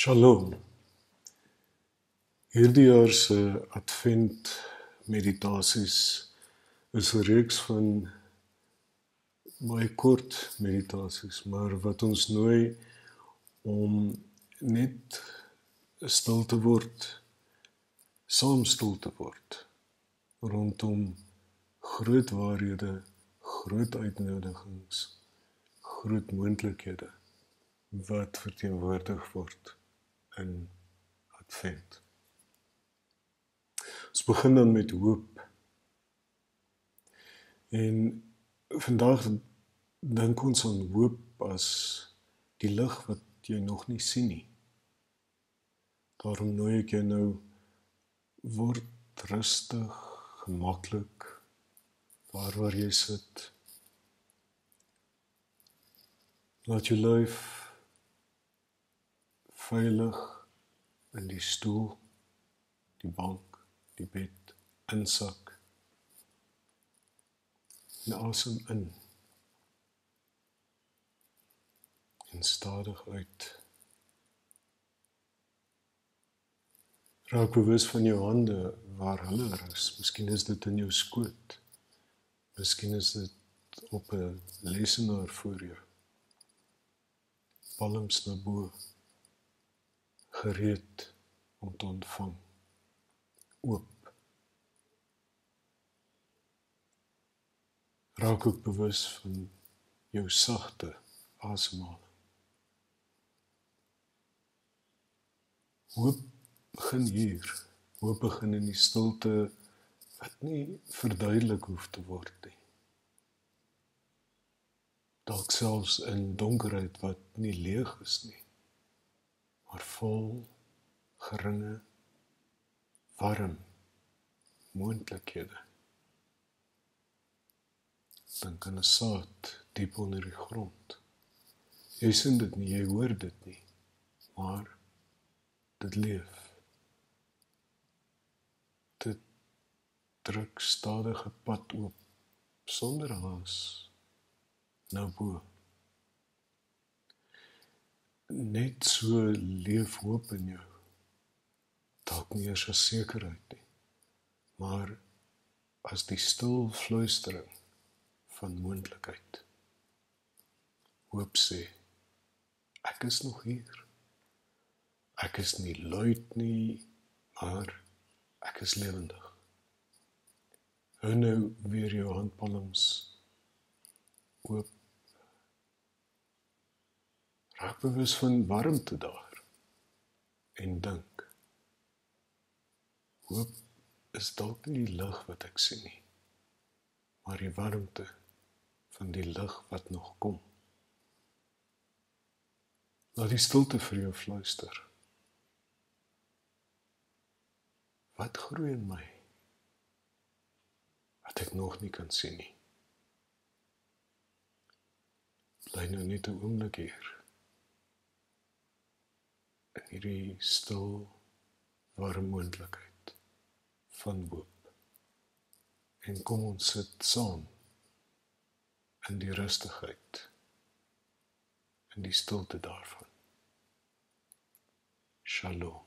Shalom. Hierdie jaar se Advent meditasies is 'n reeks van baie kort meditasies, maar wat ons nooi om net stil te word, saam stil te word rondom groot waarhede, groot uitnodigings, groot moontlikhede wat verteenwoordig word in Advent. Ons begin dan met hoop. En vandag dink ons aan hoop as die lig wat jy nog nie sien nie. Daarom nooi ek jou nou, word rustig, gemaklik, daar waar jy sit. Laat jou lyf veilig in die stoel, die bank, die bed, insak. En asem in. En stadig uit. Raak bewus van jou hande, waar hulle rus. Miskien is dit in jou skoot. Miskien is dit op 'n lesenaar voor jou. Palms na bo, gereed om te ontvang. Oop. Raak ook bewus van jou sagte asemhaling. Hoop begin hier. Hoop begin in die stilte wat nie verduidelik hoef te word nie. Dalk selfs in donkerheid wat nie leeg is nie, maar vol geringe, warm moontlikhede. Dink aan 'n saad diep onder die grond. Jy sien dit nie, jy hoor dit nie, maar dit leef. Dit druk stadige pad oop, sonder haas, na bo. Net so leef hoop in jou. Dalk nie eers as sekerheid nie, maar as die stil fluistering van moontlikheid. Hoop sê, ek is nog hier. Ek is nie luid nie, maar ek is lewendig. Hou nou weer jou handpalms oop. Raak bewus van warmte daar. En dink, hoop is dalk nie die lig wat ek sien nie, maar die warmte van die lig wat nog kom. Laat die stilte vir jou fluister. Wat groei in my, wat ek nog nie kan sien nie? Bly nou net 'n oomblik hier, in hierdie stil, warm moontlikheid van hoop. En kom ons sit saam in die rustigheid, in die stilte daarvan. Shalom.